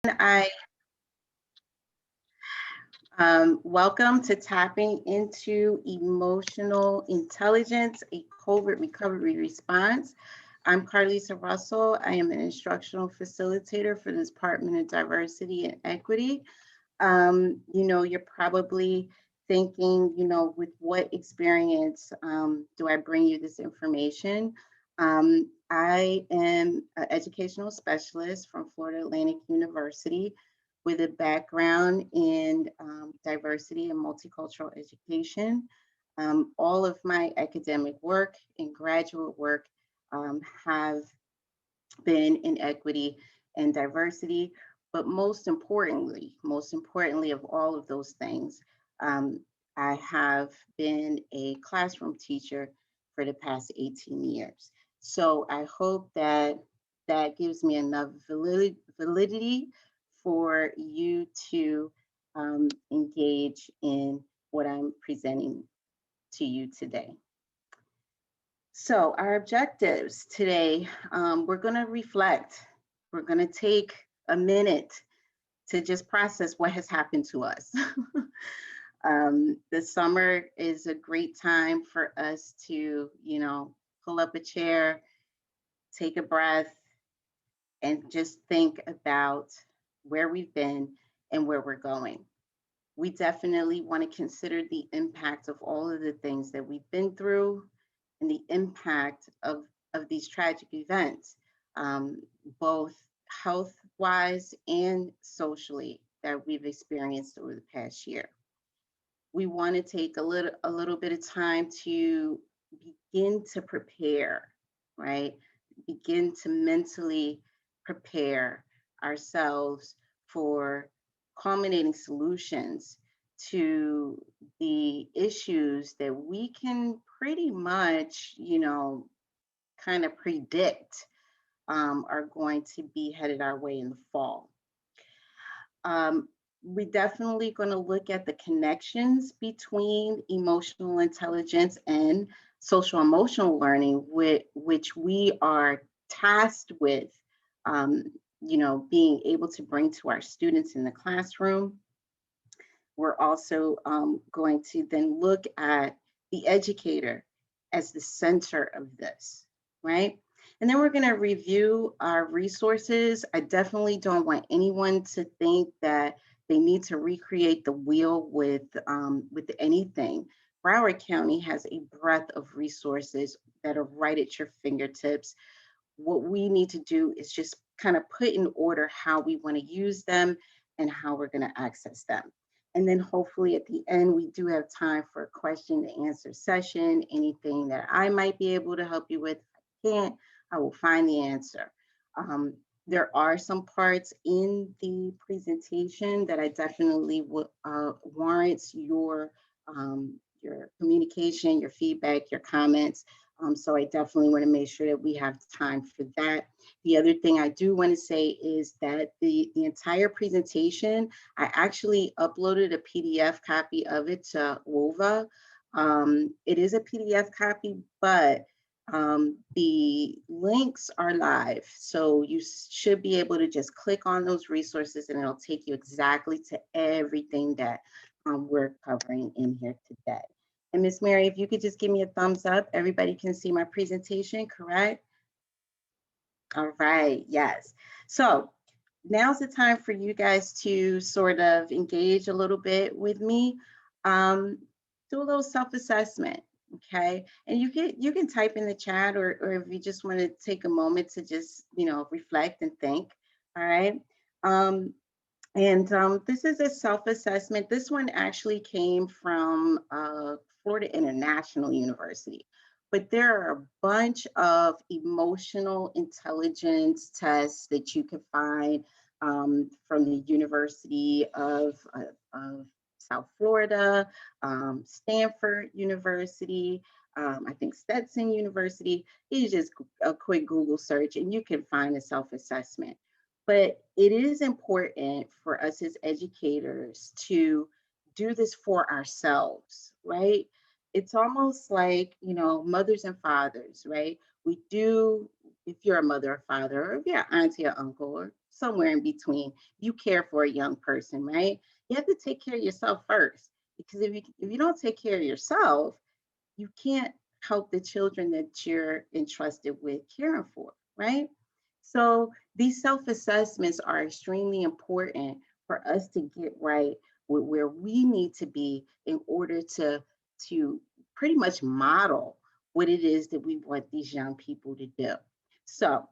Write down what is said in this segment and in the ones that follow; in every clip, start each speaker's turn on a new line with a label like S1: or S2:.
S1: I welcome to Tapping into Emotional Intelligence, a COVID recovery response. I'm Carlisa Russell. I am an instructional facilitator for the Department of Diversity and Equity. You're probably thinking, with what experience do I bring you this information? I am an educational specialist from Florida Atlantic University with a background in diversity and multicultural education. All of my academic work and graduate work have been in equity and diversity. But most importantly of all of those things, um, I have been a classroom teacher for the past 18 years. So I hope that that gives me enough validity for you to engage in what I'm presenting to you today. So our objectives today, we're going to reflect. We're going to take a minute to just process what has happened to us. The summer is a great time for us to, pull up a chair, take a breath, and just think about where we've been and where we're going. We definitely want to consider the impact of all of the things that we've been through and the impact of these tragic events, both health wise and socially, that we've experienced over the past year. We want to take a little bit of time to begin to prepare, right? Begin to mentally prepare ourselves for culminating solutions to the issues that we can pretty much, kind of predict are going to be headed our way in the fall. Um, we're definitely going to look at the connections between emotional intelligence and social emotional learning, which we are tasked with, um, being able to bring to our students in the classroom. We're also going to then look at the educator as the center of this, right? And then we're going to review our resources. I definitely don't want anyone to think that they need to recreate the wheel with anything. Broward County has a breadth of resources that are right at your fingertips. What we need to do is just kind of put in order how we want to use them and how we're going to access them. And then hopefully at the end, we do have time for a question and answer session. Anything that I might be able to help you with, if I can't, I will find the answer. There are some parts in the presentation that I definitely would warrants your communication, your feedback, your comments. So I definitely want to make sure that we have time for that. The other thing I do want to say is that the entire presentation, I actually uploaded a PDF copy of it to WOVA. It is a PDF copy, but the links are live. So you should be able to just click on those resources and it'll take you exactly to everything that we're covering in here today. And Miss Mary, if you could just give me a thumbs up, everybody can see my presentation, correct? All right, yes. So now's the time for you guys to sort of engage a little bit with me. Do a little self-assessment, okay? And you can type in the chat or if you just want to take a moment to just, reflect and think, all right? This is a self-assessment. This one actually came from Florida International University, but there are a bunch of emotional intelligence tests that you can find from the University of South Florida, Stanford University, I think Stetson University. You just a quick Google search and you can find a self-assessment. But it is important for us as educators to do this for ourselves, right? It's almost like, mothers and fathers, right? We do, if you're a mother or father, or if you're an auntie or uncle or somewhere in between. You care for a young person, right? You have to take care of yourself first, because if you don't take care of yourself, you can't help the children that you're entrusted with caring for, right? So these self-assessments are extremely important for us to get right with where we need to be in order to pretty much model what it is that we want these young people to do. So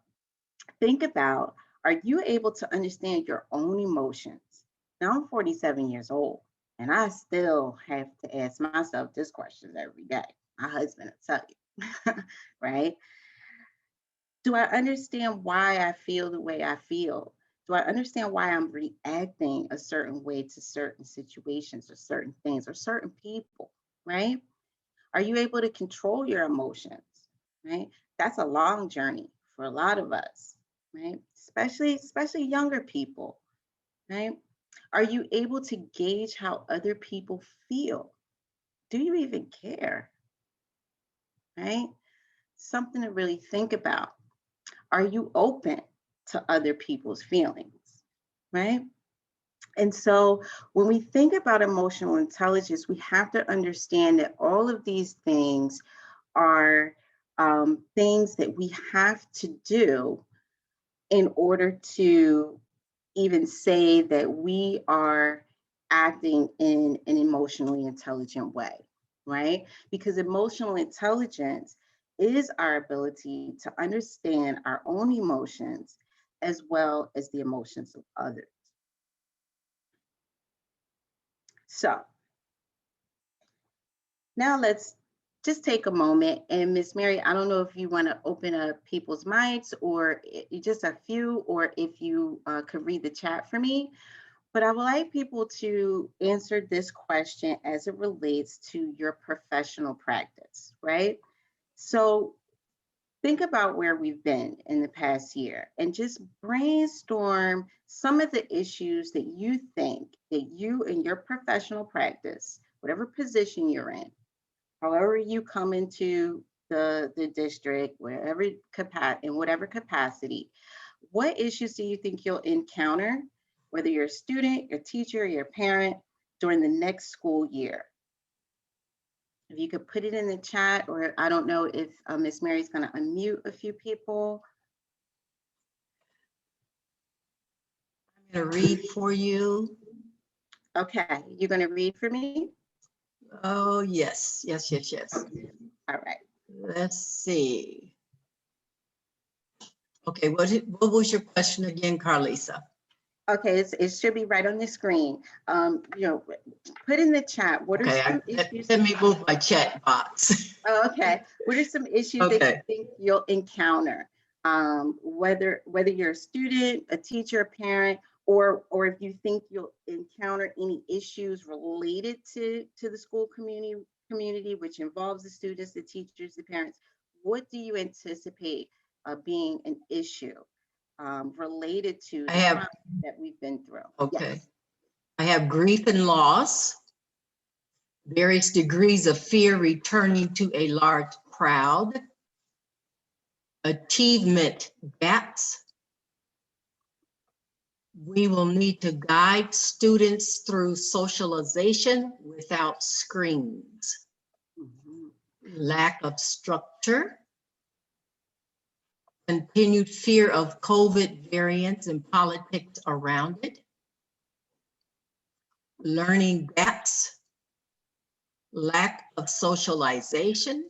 S1: think about, are you able to understand your own emotions? Now I'm 47 years old and I still have to ask myself this question every day. My husband will tell you, right? Do I understand why I feel the way I feel? Do I understand why I'm reacting a certain way to certain situations or certain things or certain people, right? Are you able to control your emotions, right? That's a long journey for a lot of us, right? Especially younger people, right? Are you able to gauge how other people feel? Do you even care, right? Something to really think about. Are you open to other people's feelings, right? And so when we think about emotional intelligence, we have to understand that all of these things are things that we have to do in order to even say that we are acting in an emotionally intelligent way, right? Because emotional intelligence is our ability to understand our own emotions as well as the emotions of others. So now let's just take a moment, and Miss Mary, I don't know if you want to open up people's mics or just a few, or if you could read the chat for me. But I would like people to answer this question as it relates to your professional practice, right? So think about where we've been in the past year and just brainstorm some of the issues that you think that you in your professional practice, whatever position you're in, however you come into the district, wherever in whatever capacity, what issues do you think you'll encounter, whether you're a student, your teacher, your parent, during the next school year? If you could put it in the chat, or I don't know if Miss Mary's going to unmute a few people.
S2: I'm going to read for you.
S1: Okay, you're going to read for me?
S2: Oh, yes.
S1: All right.
S2: Let's see. Okay, what was your question again, Carlisa?
S1: Okay, it should be right on the screen. Put in the chat, what are some issues?
S2: Let me move my chat box.
S1: Oh, okay. What are some issues that you think you'll encounter? Whether you're a student, a teacher, a parent, or if you think you'll encounter any issues related to the school community, which involves the students, the teachers, the parents. What do you anticipate being an issue related to the time that we've been through?
S2: Okay.
S1: Yes.
S2: I have grief and loss, various degrees of fear returning to a large crowd, achievement gaps. We will need to guide students through socialization without screens.
S1: Mhm.
S2: Lack of structure, continued fear of COVID variants and politics around it, learning gaps, lack of socialization,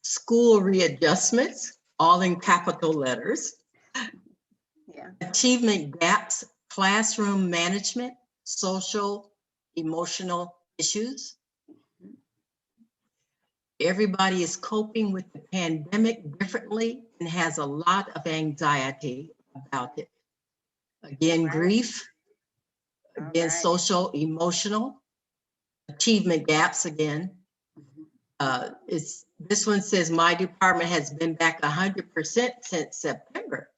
S2: school readjustments, all in capital letters,
S1: Yeah.
S2: achievement gaps, classroom management, social, emotional issues. Everybody is coping with the pandemic differently and has a lot of anxiety about it. Again,
S1: Right.
S2: grief, again,
S1: Right.
S2: social, emotional, achievement gaps again.
S1: Mhm.
S2: This one says my department has been back 100% since September.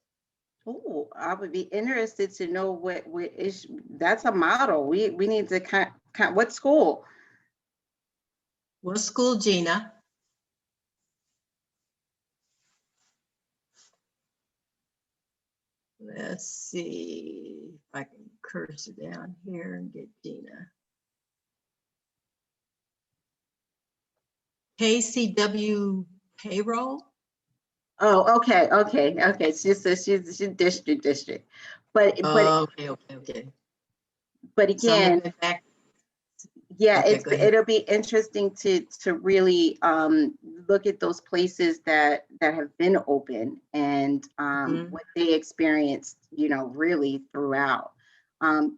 S1: Oh, I would be interested to know what is, that's a model. We need to what school?
S2: What school, Gina? Let's see if I can cursor down here and get Gina. KCW payroll.
S1: Oh, okay. She's district, but
S2: Oh, okay. Some of
S1: again,
S2: it back.
S1: yeah,
S2: Okay, go ahead.
S1: it'll be interesting to really look at those places that have been open and what they experienced, really throughout.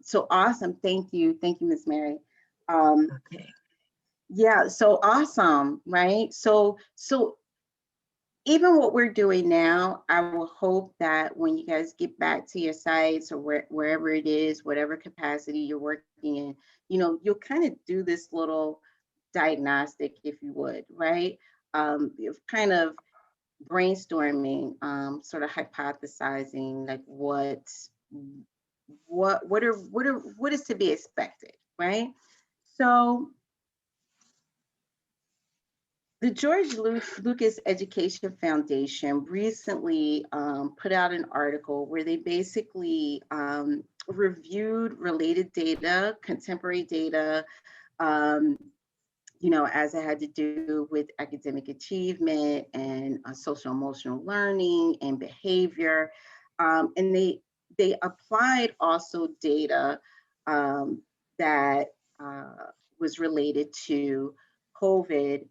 S1: So awesome. Thank you, Miss Mary.
S2: Okay.
S1: Yeah, so awesome, right? So even what we're doing now, I will hope that when you guys get back to your sites or wherever it is, whatever capacity you're working in, you'll kind of do this little diagnostic, if you would, right? Of kind of brainstorming, sort of hypothesizing, like what is to be expected, right? So the George Lucas Education Foundation recently put out an article where they basically reviewed related data, contemporary data, um, as it had to do with academic achievement and social emotional learning and behavior. And they applied also data that was related to COVID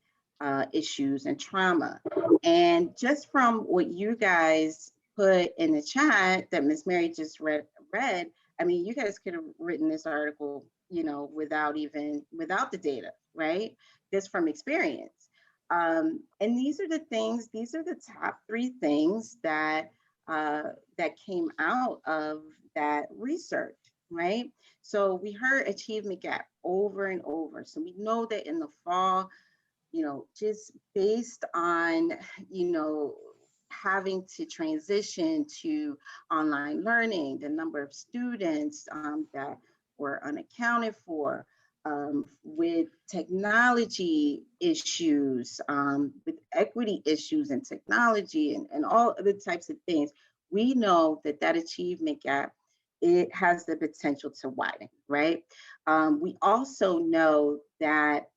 S1: issues and trauma. And just from what you guys put in the chat that Miss Mary just read, I mean, you guys could have written this article, without the data, right? Just from experience. And these are the top 3 things that came out of that research, right? So we heard achievement gap over and over. So we know that in the fall, just based on, having to transition to online learning, the number of students that were unaccounted for, with technology issues, with equity issues and technology and all other types of things, we know that achievement gap, it has the potential to widen, right? We also know that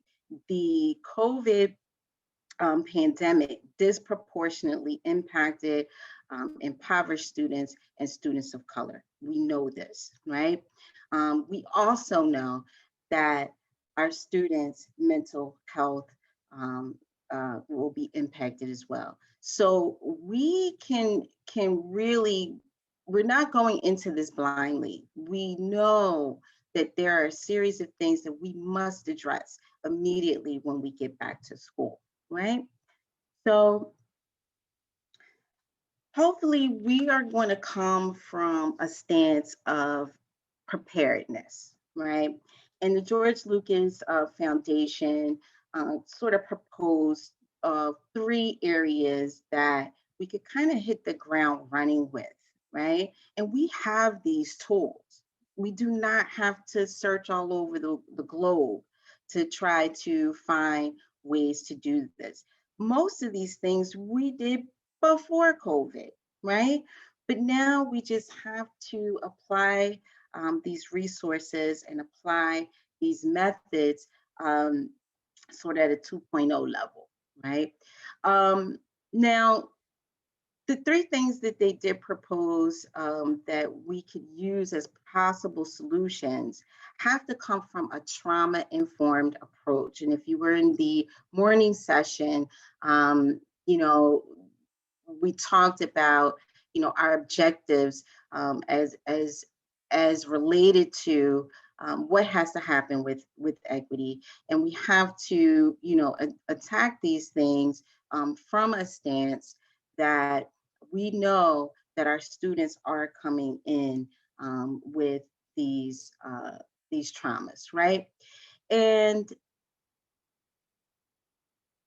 S1: the COVID pandemic disproportionately impacted impoverished students and students of color. We know this, right? We also know that our students' mental health will be impacted as well. So we can really, we're not going into this blindly. We know that there are a series of things that we must address immediately when we get back to school, right? So hopefully we are going to come from a stance of preparedness, right? And the George Lucas Foundation sort of proposed 3 areas that we could kind of hit the ground running with, right? And we have these tools. We do not have to search all over the globe to try to find ways to do this. Most of these things we did before COVID, right? But now we just have to apply these resources and apply these methods sort of at a 2.0 level, right? Now, the 3 things that they did propose that we could use as possible solutions have to come from a trauma-informed approach. And if you were in the morning session, you know, we talked about, our objectives as related to what has to happen with equity, and we have to, attack these things from a stance that we know that our students are coming in with these traumas, right? And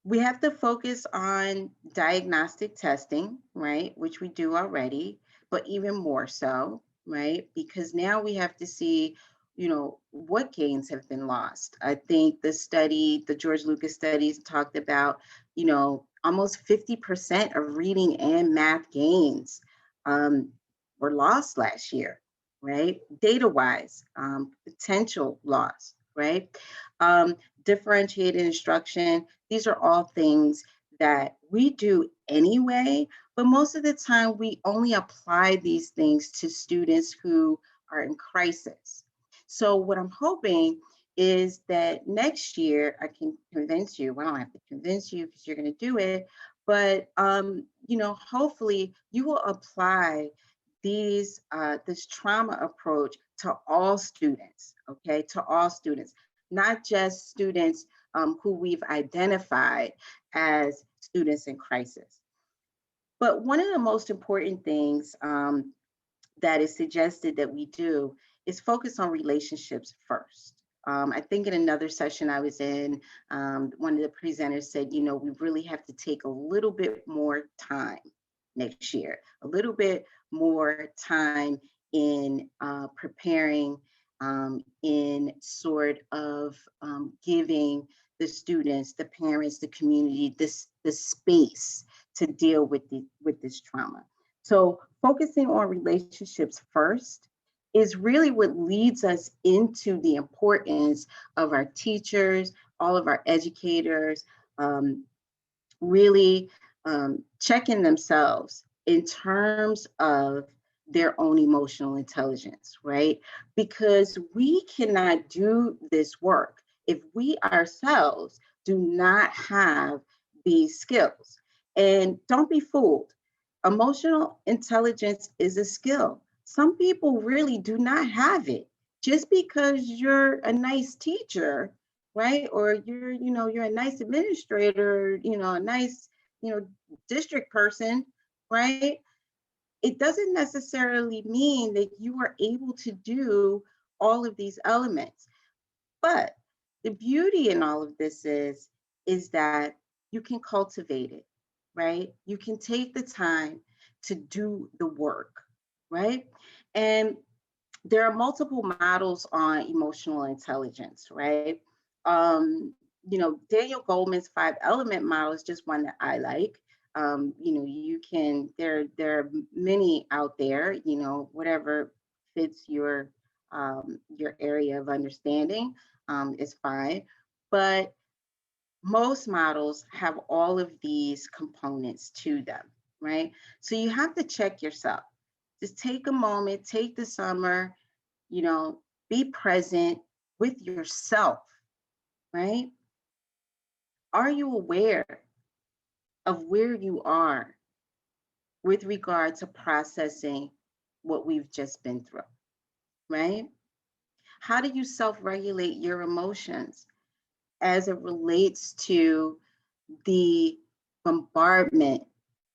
S1: we have to focus on diagnostic testing, right? Which we do already, but even more so, right? Because now we have to see, what gains have been lost. I think the George Lucas studies talked about, almost 50% of reading and math gains. were lost last year, right? Data-wise, potential loss, right? Differentiated instruction, these are all things that we do anyway, but most of the time we only apply these things to students who are in crisis. So what I'm hoping is that next year I can convince you, well, I don't have to convince you because you're going to do it, but hopefully you will apply this trauma approach to all students, okay, to all students, not just students who we've identified as students in crisis. But one of the most important things that is suggested that we do is focus on relationships first. I think in another session I was in, one of the presenters said, we really have to take a little bit more time next year, a little bit more time in preparing, in sort of giving the students, the parents, the community, the space to deal with this trauma. So focusing on relationships first is really what leads us into the importance of our teachers, all of our educators, really checking themselves in terms of their own emotional intelligence, right? Because we cannot do this work if we ourselves do not have these skills. And don't be fooled. Emotional intelligence is a skill. Some people really do not have it. Just because you're a nice teacher, right? Or you're a nice administrator, a nice, district person, right? It doesn't necessarily mean that you are able to do all of these elements. But the beauty in all of this is that you can cultivate it, right? You can take the time to do the work, right? And there are multiple models on emotional intelligence, right? Daniel Goleman's 5 element model is just one that I like. You can, there are many out there, whatever fits your area of understanding is fine. But most models have all of these components to them, right? So you have to check yourself. Just take a moment, take the summer, be present with yourself, right? Are you aware of where you are with regard to processing what we've just been through, right? How do you self-regulate your emotions as it relates to the bombardment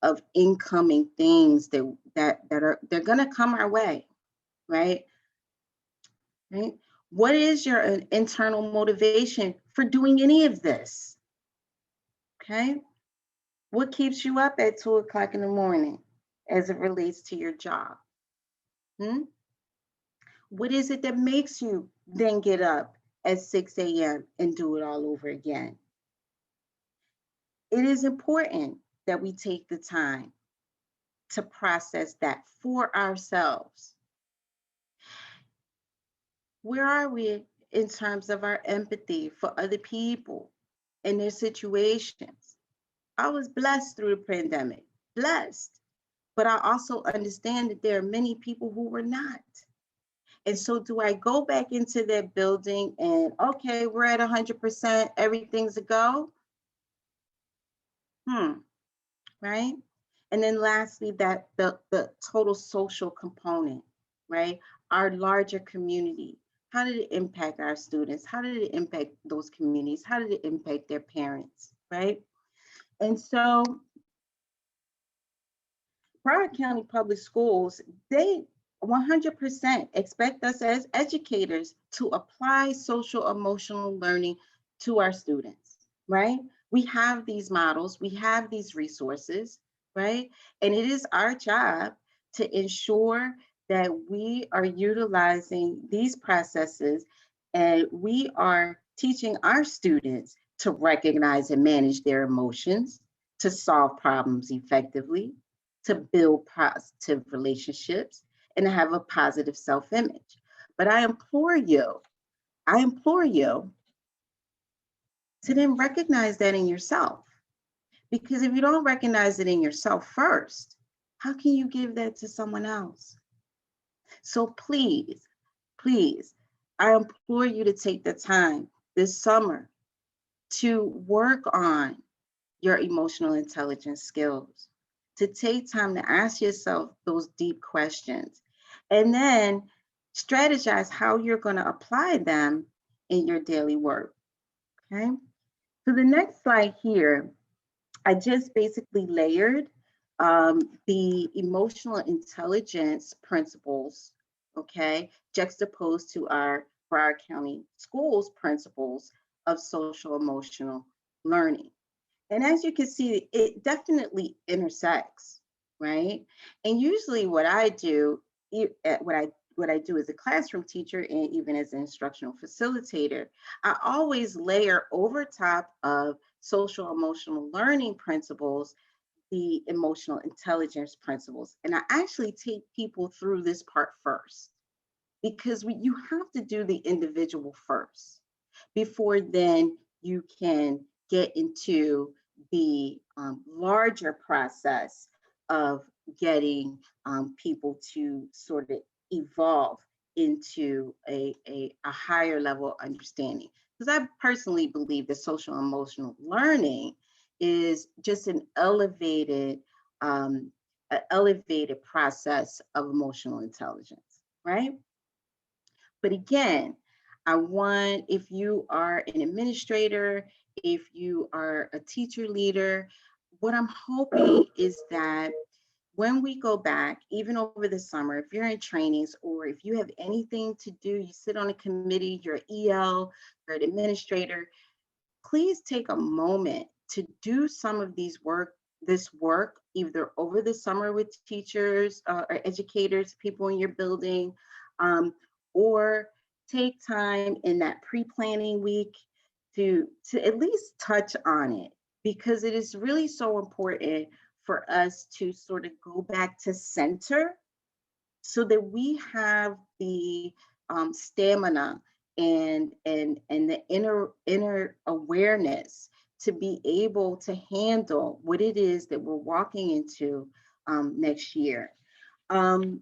S1: of incoming things they're going to come our way, right? Right? What is your internal motivation for doing any of this? Okay. What keeps you up at 2 o'clock in the morning as it relates to your job? What is it that makes you then get up at 6 a.m. and do it all over again? It is important that we take the time to process that for ourselves. Where are we in terms of our empathy for other people and their situations? I was blessed through the pandemic, blessed. But I also understand that there are many people who were not. And so do I go back into that building and, okay, we're at 100%, everything's a go? Right? And then lastly, that the total social component, right? Our larger community. How did it impact our students? How did it impact those communities? How did it impact their parents, right? And so Broward County Public Schools, they 100% expect us as educators to apply social emotional learning to our students, right? We have these models, we have these resources, right? And it is our job to ensure that we are utilizing these processes and we are teaching our students to recognize and manage their emotions, to solve problems effectively, to build positive relationships, and to have a positive self-image. But I implore you to then recognize that in yourself. Because if you don't recognize it in yourself first, how can you give that to someone else? So please, please, I implore you to take the time this summer to work on your emotional intelligence skills, to take time to ask yourself those deep questions, and then strategize how you're going to apply them in your daily work. Okay. So the next slide here, I just basically layered the emotional intelligence principles, okay, juxtaposed to our Broward County Schools principles of social emotional learning. And as you can see, it definitely intersects, right? And usually what I do, what I do as a classroom teacher and even as an instructional facilitator, I always layer over top of social emotional learning principles the emotional intelligence principles. And I actually take people through this part first because you have to do the individual first before then you can get into the larger process of getting people to sort of evolve into a higher level of understanding. Because I personally believe that social emotional learning is just um, an elevated process of emotional intelligence, right? But again, I want, if you are an administrator, if you are a teacher leader, what I'm hoping is that when we go back, even over the summer, if you're in trainings or if you have anything to do, you sit on a committee, you're an EL, you're an administrator, please take a moment to do some of this work, either over the summer with teachers or educators, people in your building, or take time in that pre-planning week to at least touch on it, because it is really so important for us to sort of go back to center so that we have the stamina and the inner awareness to be able to handle what it is that we're walking into next year. Um,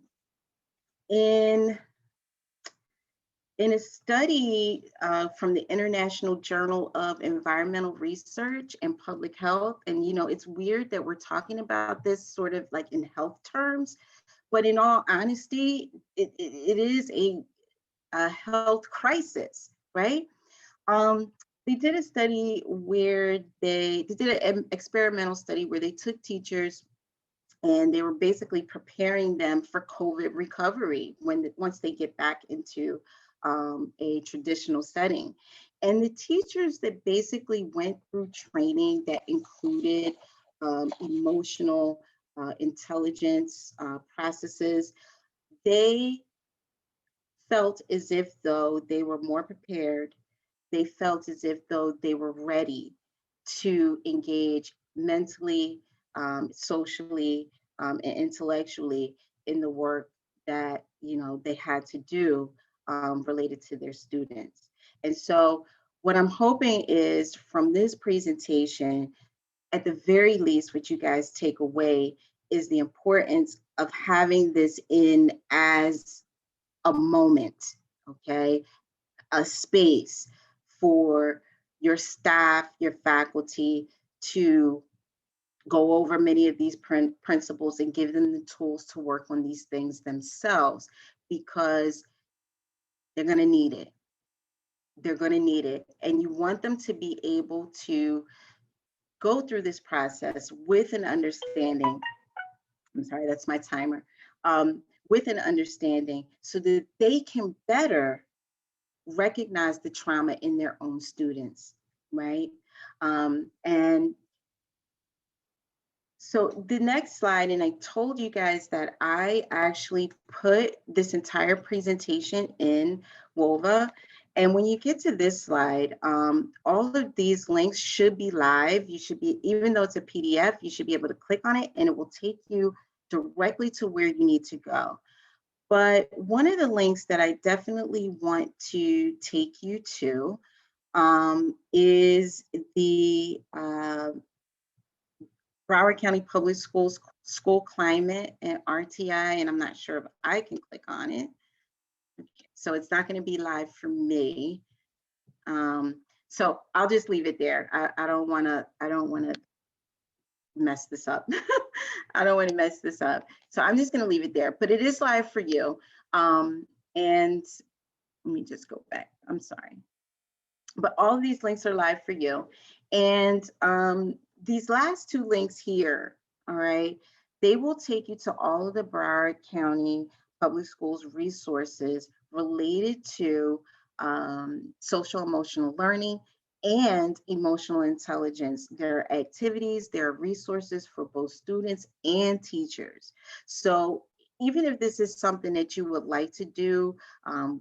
S1: in in a study from the International Journal of Environmental Research and Public Health, and it's weird that we're talking about this sort of like in health terms, but in all honesty, it is a health crisis, right? They did a study where they did an experimental study where they took teachers and they were basically preparing them for COVID recovery once they get back into a traditional setting. And the teachers that basically went through training that included emotional intelligence processes, they felt as if though they were more prepared. They felt as if though they were ready to engage mentally, socially, and intellectually in the work that they had to do related to their students. And so, what I'm hoping is from this presentation, at the very least, what you guys take away is the importance of having this in as a moment, okay? A space for your staff, your faculty to go over many of these principles and give them the tools to work on these things themselves, because they're going to need it. They're going to need it. And you want them to be able to go through this process with an understanding. I'm sorry, that's my timer. With an understanding so that they can better recognize the trauma in their own students, right? And so the next slide, and I told you guys that I actually put this entire presentation in WOVA. And when you get to this slide, all of these links should be live. You should be, even though it's a PDF, you should be able to click on it and it will take you directly to where you need to go. But one of the links that I definitely want to take you to is the Broward County Public Schools School Climate and RTI, and I'm not sure if I can click on it. So it's not going to be live for me. So I'll just leave it there. I don't want to mess this up. I don't want to mess this up. So I'm just going to leave it there, but it is live for you. And let me just go back. I'm sorry. But all of these links are live for you. And these last two links here, all right, they will take you to all of the Broward County Public Schools resources related to social emotional learning and emotional intelligence. There are activities, there are resources for both students and teachers. So even if this is something that you would like to do,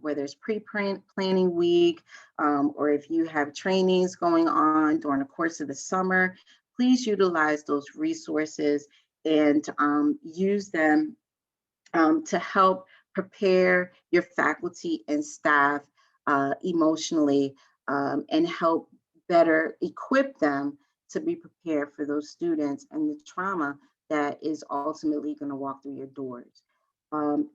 S1: whether it's pre-planning week, or if you have trainings going on during the course of the summer, please utilize those resources and use them to help prepare your faculty and staff emotionally, and help better equip them to be prepared for those students and the trauma that is ultimately going to walk through your doors.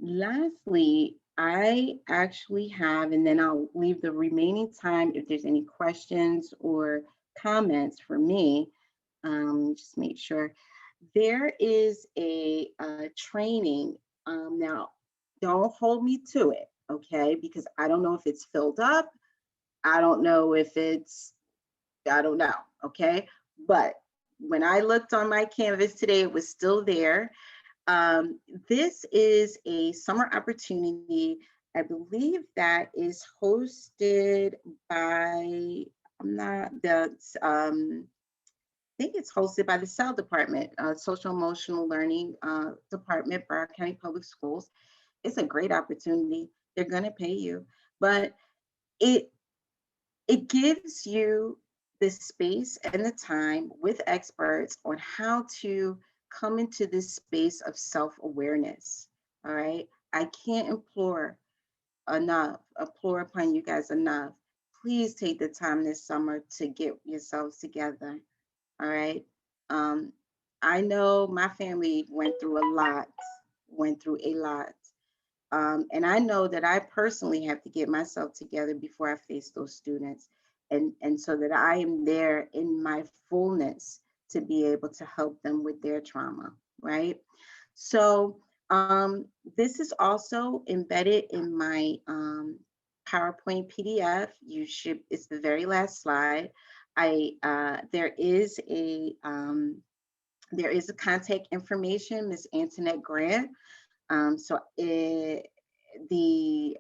S1: Lastly, I actually have, and then I'll leave the remaining time if there's any questions or comments for me. Just make sure. There is a training. Now, don't hold me to it, okay? Because I don't know if it's filled up. I don't know if I don't know, okay? But when I looked on my Canvas today, it was still there. This is a summer opportunity. I believe that is hosted by, I'm not the, I think it's hosted by the CEL department, Social Emotional Learning Department, Broward County Public Schools. It's a great opportunity. They're gonna pay you, but it it gives you the space and the time with experts on how to come into this space of self-awareness. All right. I can't implore upon you guys enough. Please take the time this summer to get yourselves together. All right. Um, I know my family went through a lot, went through a lot. And I know that I personally have to get myself together before I face those students. And so that I am there in my fullness to be able to help them with their trauma, right? So this is also embedded in my PowerPoint PDF. It's the very last slide. There is a contact information, Miss Antoinette Grant. The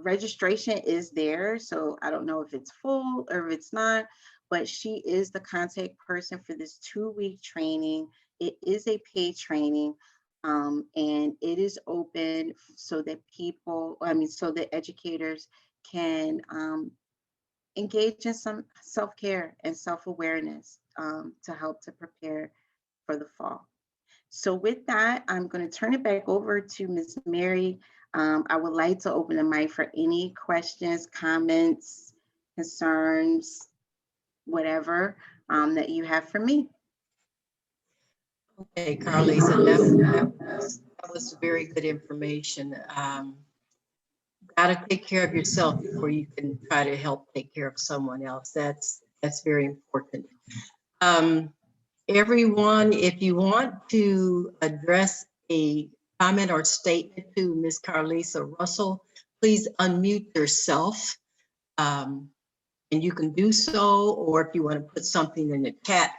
S1: registration is there. So I don't know if it's full or if it's not, but she is the contact person for this 2-week training. It is a paid training, and it is open so that so that educators can engage in some self-care and self-awareness to help to prepare for the fall. So with that, I'm going to turn it back over to Ms. Mary. I would like to open the mic for any questions, comments, concerns, whatever that you have for me.
S2: Okay, Carlisa, that was very good information. Got to take care of yourself before you can try to help take care of someone else. That's very important. Everyone, if you want to address a comment or statement to Ms. Carlisa Russell, please unmute yourself. And you can do so, or if you want to put something in the chat,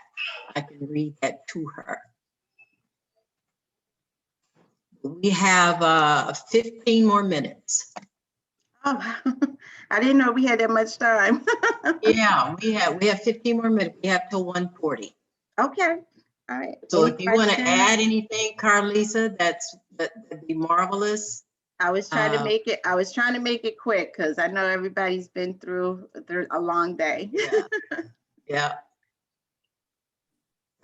S2: I can read that to her. We have 15 more minutes.
S1: Oh, I didn't know we had that much time.
S2: Yeah, we have 15 more minutes. We have till 1:40.
S1: Okay. All right.
S2: So
S1: Any
S2: if you want to
S1: questions?
S2: add anything, Carlisa, that'd be marvelous.
S1: I was trying to make it quick because I know everybody's been through a long day.
S2: Yeah. Yeah.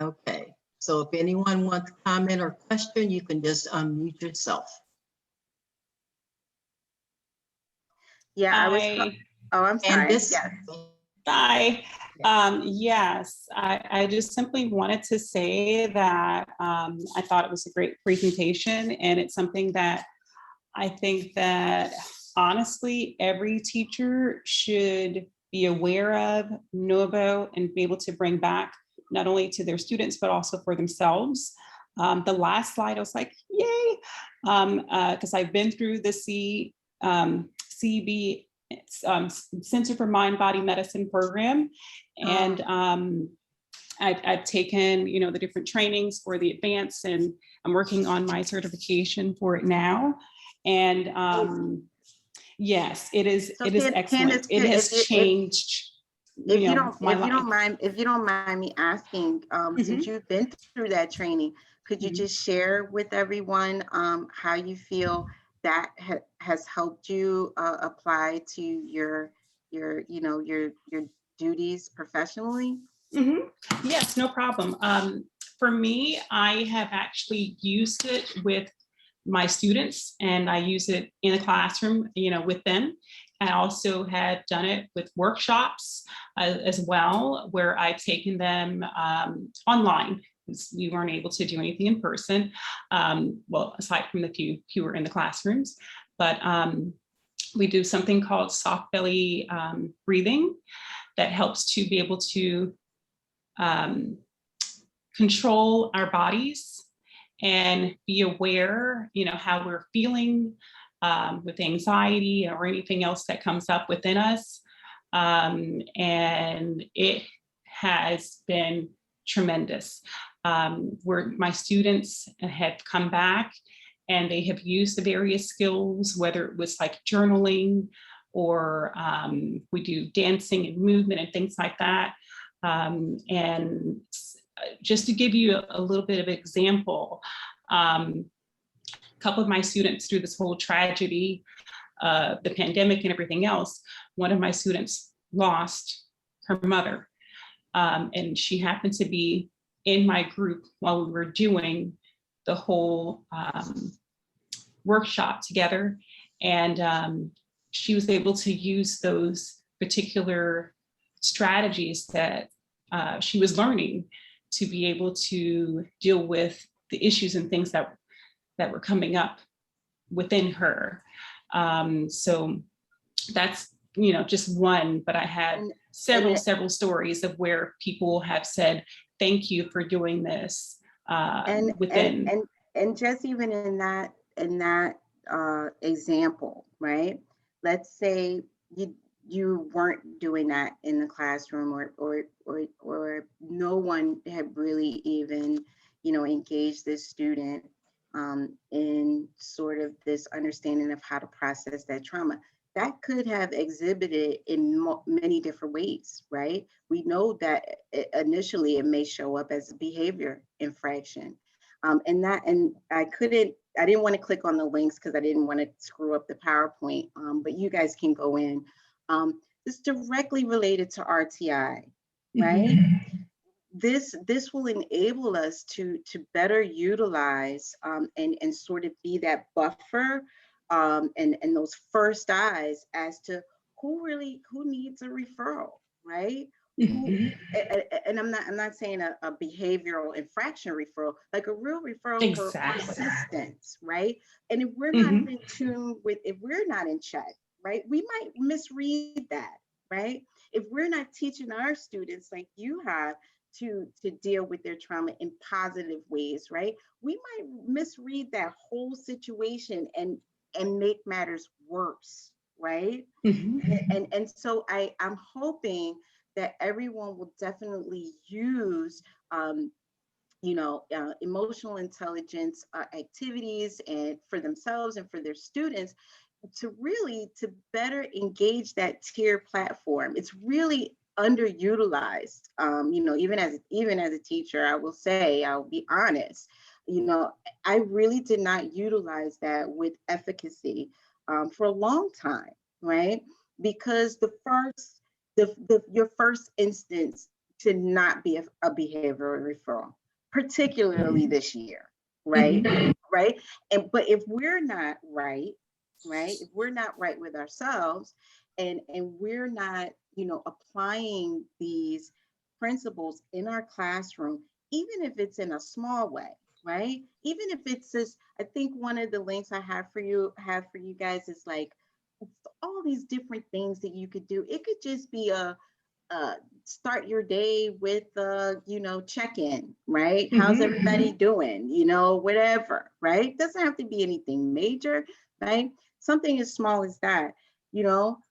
S2: Okay. So if anyone wants to comment or question, you can just unmute yourself.
S1: Yeah,
S3: I
S1: oh, I'm sorry.
S2: Candace?
S1: Yes.
S3: Bye.
S2: Yeah.
S3: Yes, I just simply wanted to say that I thought it was a great presentation, and it's something that I think that honestly, every teacher should be aware of, know about, and be able to bring back not only to their students, but also for themselves. The last slide, I was like, yay, because I've been through the CB, Center for Mind Body Medicine program. And I've taken, you know, the different trainings for the advanced, and I'm working on my certification for it now. And yes, it is.
S1: So
S3: It is excellent.
S1: Candace,
S3: It has changed.
S1: If you
S3: My
S1: don't mind me asking, since you've been through that training, could you just share with everyone how you feel that has helped you apply to your duties professionally?
S3: Yes, no problem. For me, I have actually used it with my students, and I use it in a classroom, you know, with them. I also had done it with workshops as well, where I've taken them online. We weren't able to do anything in person, well, aside from the few who were in the classrooms. But we do something called soft belly breathing that helps to be able to control our bodies and be aware, you know, how we're feeling with anxiety or anything else that comes up within us. And it has been tremendous. Where my students have come back and they have used the various skills, whether it was like journaling or we do dancing and movement and things like that. And just to give you a little bit of example, a couple of my students through this whole tragedy, the pandemic and everything else, one of my students lost her mother. And she happened to be in my group while we were doing the whole workshop together. And she was able to use those particular strategies that she was learning to be able to deal with the issues and things that were coming up within her. So that's, you know, just one, but I had several stories of where people have said, thank you for doing this within.
S1: And just even in that example, right? Let's say you weren't doing that in the classroom, or no one had really even, you know, engaged this student in sort of this understanding of how to process that trauma. That could have exhibited in many different ways, right? We know that initially it may show up as a behavior infraction. And I didn't want to click on the links because I didn't want to screw up the PowerPoint, but you guys can go in. It's directly related to RTI, right? This will enable us to better utilize and sort of be that buffer and those first eyes as to who needs a referral, right? And I'm not saying a behavioral infraction referral, like a real referral for assistance, right? And if we're not in tune with, if we're not in check, right, we might misread that, right? If we're not teaching our students like you have to deal with their trauma in positive ways, right? We might misread that whole situation and make matters worse, right? And so I'm hoping that everyone will definitely use emotional intelligence activities and for themselves and for their students to better engage that tier platform. It's really underutilized. Even as a teacher, I'll be honest, I really did not utilize that with efficacy for a long time, right? Because your first instance should not be a behavioral referral, particularly this year, right? Right. But if we're not right, right? If we're not right with ourselves, and we're not, applying these principles in our classroom, even if it's in a small way, right? Even if it's just, I think one of the links I have for you guys is like all these different things that you could do. It could just be uh, start your day with check-in, right? How's everybody doing? Whatever, right? Doesn't have to be anything major, right? Something as small as that, you know.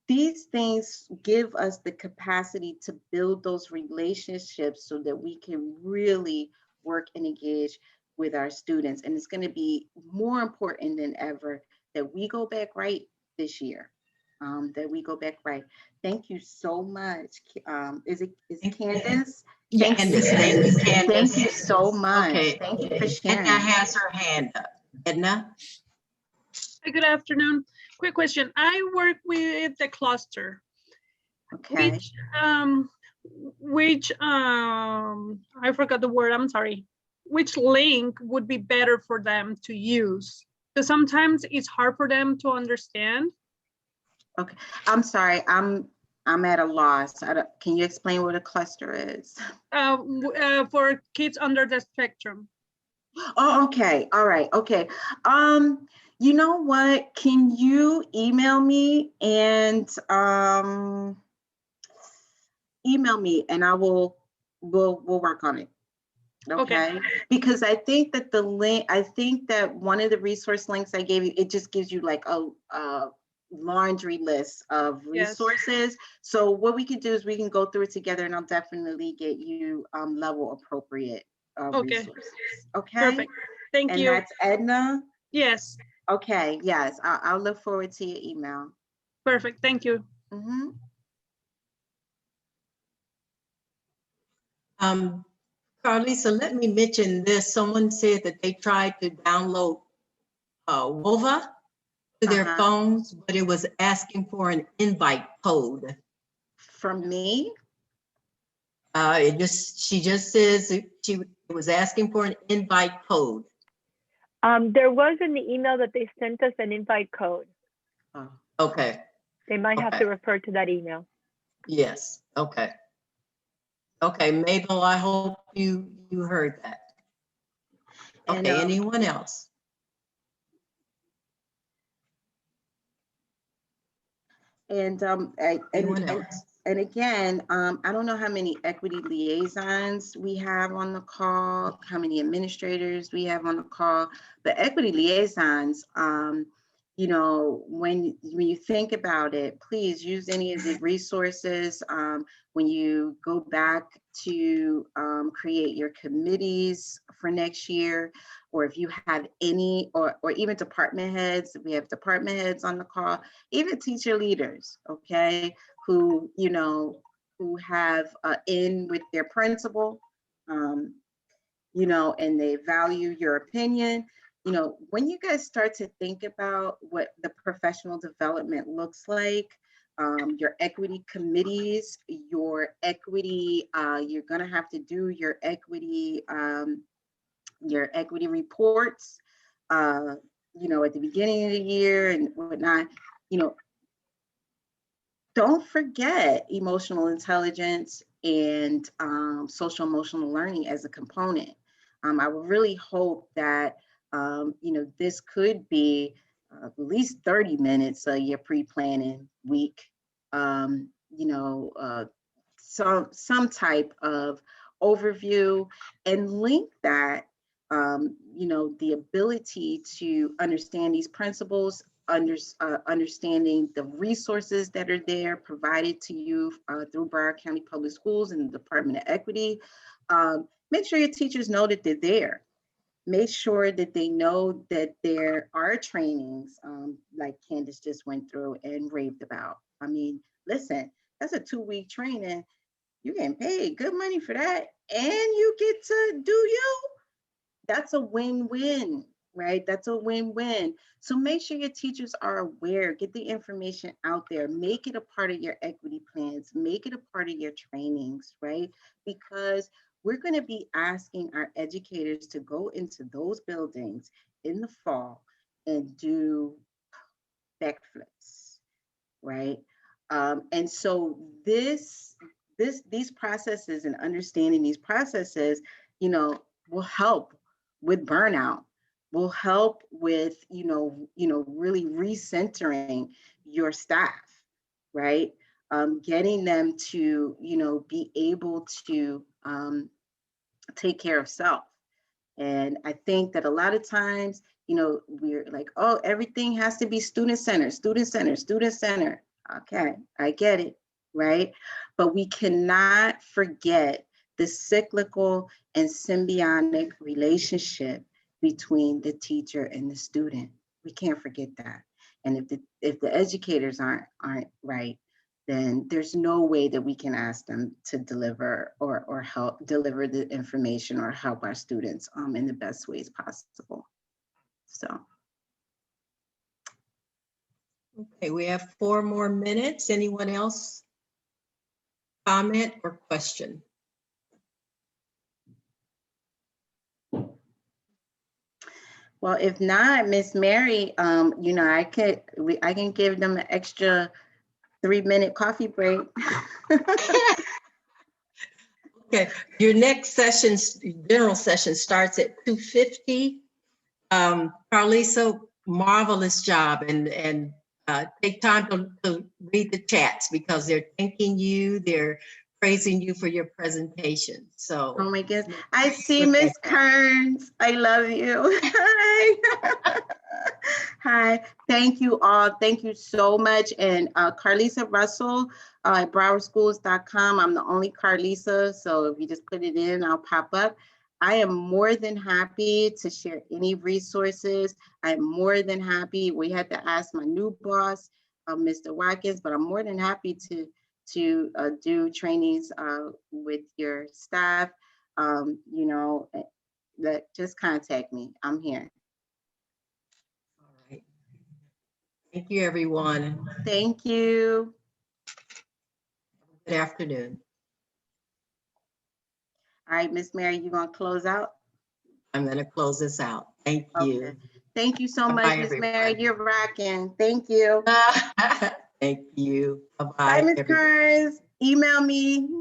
S1: These things give us the capacity to build those relationships so that we can really work and engage with our students. And it's going to be more important than ever that we go back right this year. That we go back right. Thank you so much. Is it Candace? Thank you.
S2: Candace, thank you,
S1: Thank you
S2: Candace.
S1: so much.
S2: Okay.
S1: Thank you for
S2: Edna
S1: sharing.
S2: has her hand up. Edna?
S4: Hi, good afternoon. Quick question. I work with the cluster.
S1: Okay.
S4: Which I forgot the word, I'm sorry. Which link would be better for them to use? Because sometimes it's hard for them to understand.
S1: Okay. I'm sorry. I'm at a loss. Can you explain what a cluster is?
S4: For kids under the spectrum.
S1: Oh, okay. All right. Okay. You know what? Can you email me and we'll work on it. Okay. Because I think that one of the resource links I gave you, it just gives you like a laundry list of resources. Yes. So what we can do is we can go through it together, and I'll definitely get you level appropriate resources. Okay.
S4: Perfect. Thank you.
S1: And that's Edna?
S4: Yes.
S1: Okay. Yes. I'll look forward to your email.
S4: Perfect. Thank you.
S1: Mm-hmm.
S2: Carlisa, let me mention this. Someone said that they tried to download WOVA to their phones, but it was asking for an invite code.
S1: From me?
S2: She just says it was asking for an invite code.
S5: There was in the email that they sent us an invite code.
S1: Oh.
S2: Okay.
S5: They might have to refer to that email.
S2: Yes. Okay. Okay, Mabel, I hope you heard that. Okay, and, anyone else?
S1: And
S2: anyone else?
S1: And again, I don't know how many equity liaisons we have on the call, how many administrators we have on the call, but equity liaisons, when you think about it, please use any of the resources. When you go back to create your committees for next year, or if you have any, or even department heads, we have department heads on the call, even teacher leaders, okay, who have in with their principal, and they value your opinion. When you guys start to think about what the professional development looks like, your equity committees, your equity, you're going to have to do your equity reports, at the beginning of the year and whatnot. Don't forget emotional intelligence and social emotional learning as a component. I would really hope that this could be at least 30 minutes of your pre-planning week. Some type of overview, and link that the ability to understand these principles, understanding the resources that are there provided to you through Broward County Public Schools and the Department of Equity. Make sure your teachers know that they're there. Make sure that they know that there are trainings like Candace just went through and raved about. I mean, listen, that's a 2-week training. You're getting paid good money for that, and you get to do you. That's a win-win, right? That's a win-win. So make sure your teachers are aware, get the information out there, make it a part of your equity plans, make it a part of your trainings, right? Because we're going to be asking our educators to go into those buildings in the fall and do backflips, right? And so these processes and understanding these processes, will help with burnout, will help with, really recentering your staff, right? Getting them to, be able to take care of self. And I think that a lot of times, we're like, oh, everything has to be student centered, student centered, student centered. Okay, I get it, right? But we cannot forget the cyclical and symbiotic relationship between the teacher and the student. We can't forget that. And if the educators aren't right, then there's no way that we can ask them to deliver or help deliver the information or help our students in the best ways possible. So.
S2: Okay, we have 4 more minutes. Anyone else? Comment or question?
S1: Well, if not, Miss Mary, I can give them an extra 3-minute coffee break.
S2: Okay, your next session, general session, starts at 2:50. Carlisa, marvelous job, and take time to read the chats because they're thanking you, they're praising you for your presentation. So,
S1: oh my goodness, I see Miss Kearns. I love you. Hi. Hi, thank you all. Thank you so much. And Carlisa Russell at browardschools.com. I'm the only Carlisa, so if you just put it in, I'll pop up. I am more than happy to share any resources. I'm more than happy. We had to ask my new boss, Mr. Watkins, but I'm more than happy to do trainings with your staff. That just contact me. I'm here.
S2: All right. Thank you, everyone.
S1: Thank you.
S2: Good afternoon.
S1: All right, Miss Mary, you gonna close out?
S2: I'm going to close this out. Thank you.
S1: Okay. Thank you so
S2: Bye-bye,
S1: much, Miss Mary.
S2: everyone.
S1: You're rocking. Thank you.
S2: Thank you. Bye-bye.
S1: Bye, Miss Carnes. Email me.